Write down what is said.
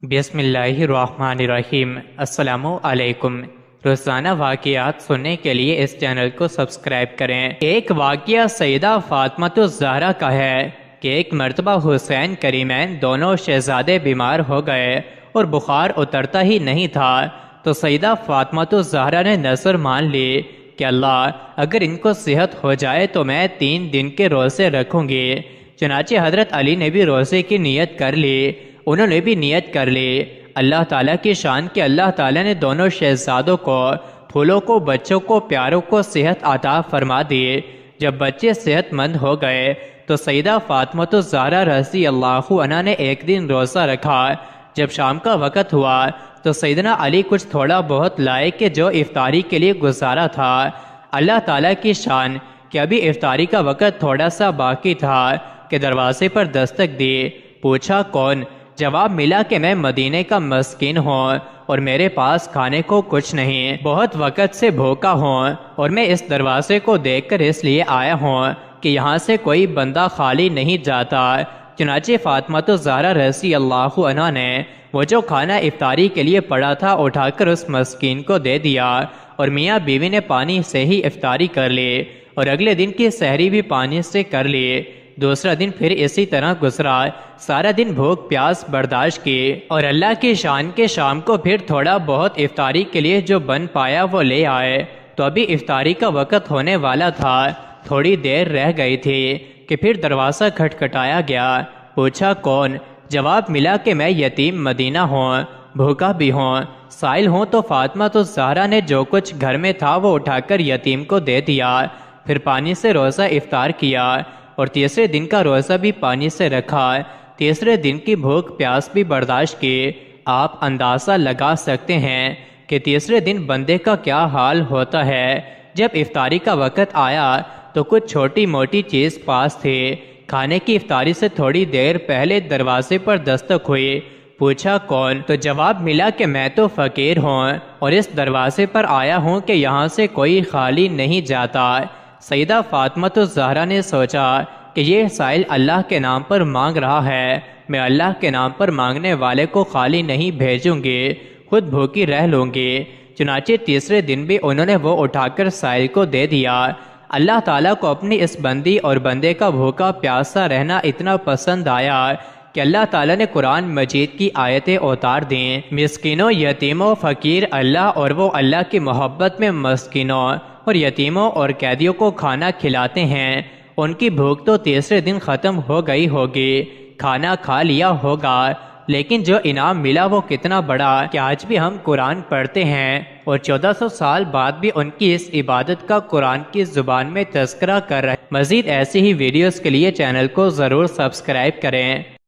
بسم اللہ الرحمن الرحیم۔ السلام علیکم۔ روزانہ واقعات سننے کے لیے اس چینل کو سبسکرائب کریں۔ ایک واقعہ سیدہ فاطمۃ الزہرا کا ہے کہ ایک مرتبہ حسین کریمین دونوں شہزادے بیمار ہو گئے اور بخار اترتا ہی نہیں تھا، تو سیدہ فاطمۃ الزہرا نے نذر مان لی کہ اللہ اگر ان کو صحت ہو جائے تو میں 3 دن کے روزے رکھوں گی۔ چنانچہ حضرت علی نے بھی روزے کی نیت کر لی، انہوں نے بھی نیت کر لی۔ اللہ تعالیٰ کی شان کہ اللہ تعالیٰ نے دونوں شہزادوں کو، پھولوں کو، بچوں کو، پیاروں کو صحت عطا فرما دی۔ جب بچے صحت مند ہو گئے تو سیدہ فاطمۃ الزہرا رضی اللہ عنہا نے ایک دن روزہ رکھا۔ جب شام کا وقت ہوا تو سیدنا علی کچھ تھوڑا بہت لائے کہ جو افطاری کے لیے گزارا تھا۔ اللہ تعالیٰ کی شان کہ ابھی افطاری کا وقت تھوڑا سا باقی تھا کہ دروازے پر دستک دی۔ پوچھا کون؟ جواب ملا کہ میں مدینے کا مسکین ہوں اور میرے پاس کھانے کو کچھ نہیں، بہت وقت سے بھوکا ہوں، اور میں اس دروازے کو دیکھ کر اس لیے آیا ہوں کہ یہاں سے کوئی بندہ خالی نہیں جاتا۔ چنانچہ فاطمۃ الزہرا رضی اللہ عنہا نے وہ جو کھانا افطاری کے لیے پڑا تھا اٹھا کر اس مسکین کو دے دیا، اور میاں بیوی نے پانی سے ہی افطاری کر لی اور اگلے دن کی سحری بھی پانی سے کر لی۔ دوسرا دن پھر اسی طرح گزرا، سارا دن بھوک پیاس برداشت کی، اور اللہ کی شان کے شام کو پھر تھوڑا بہت افطاری کے لیے جو بن پایا وہ لے آئے۔ تو ابھی افطاری کا وقت ہونے والا تھا، تھوڑی دیر رہ گئی تھی کہ پھر دروازہ کھٹکھٹایا گیا۔ پوچھا کون؟ جواب ملا کہ میں یتیم مدینہ ہوں، بھوکا بھی ہوں، سائل ہوں۔ تو فاطمۃ الزہرا نے جو کچھ گھر میں تھا وہ اٹھا کر یتیم کو دے دیا، پھر پانی سے روزہ افطار کیا، اور تیسرے دن کا روزہ بھی پانی سے رکھا، تیسرے دن کی بھوک پیاس بھی برداشت کی۔ آپ اندازہ لگا سکتے ہیں کہ تیسرے دن بندے کا کیا حال ہوتا ہے۔ جب افطاری کا وقت آیا تو کچھ چھوٹی موٹی چیز پاس تھی۔ کھانے کی افطاری سے تھوڑی دیر پہلے دروازے پر دستک ہوئی۔ پوچھا کون؟ تو جواب ملا کہ میں تو فقیر ہوں اور اس دروازے پر آیا ہوں کہ یہاں سے کوئی خالی نہیں جاتا۔ سیدہ فاطمۃ الزہرا نے سوچا کہ یہ سائل اللہ کے نام پر مانگ رہا ہے، میں اللہ کے نام پر مانگنے والے کو خالی نہیں بھیجوں گی، خود بھوکی رہ لوں گی۔ چنانچہ تیسرے دن بھی انہوں نے وہ اٹھا کر سائل کو دے دیا۔ اللہ تعالیٰ کو اپنی اس بندی اور بندے کا بھوکا پیاسا رہنا اتنا پسند آیا کہ اللہ تعالیٰ نے قرآن مجید کی آیتیں اتار دیں۔ مسکینوں، یتیموں، فقیر اللہ، اور وہ اللہ کی محبت میں مسکینوں اور یتیموں اور قیدیوں کو کھانا کھلاتے ہیں، ان کی بھوک تو تیسرے دن ختم ہو گئی ہوگی، کھانا کھا لیا ہوگا، لیکن جو انعام ملا وہ کتنا بڑا کہ آج بھی ہم قرآن پڑھتے ہیں اور 1400 سال بعد بھی ان کی اس عبادت کا قرآن کی زبان میں تذکرہ کر رہے ہیں۔ مزید ایسی ہی ویڈیوز کے لیے چینل کو ضرور سبسکرائب کریں۔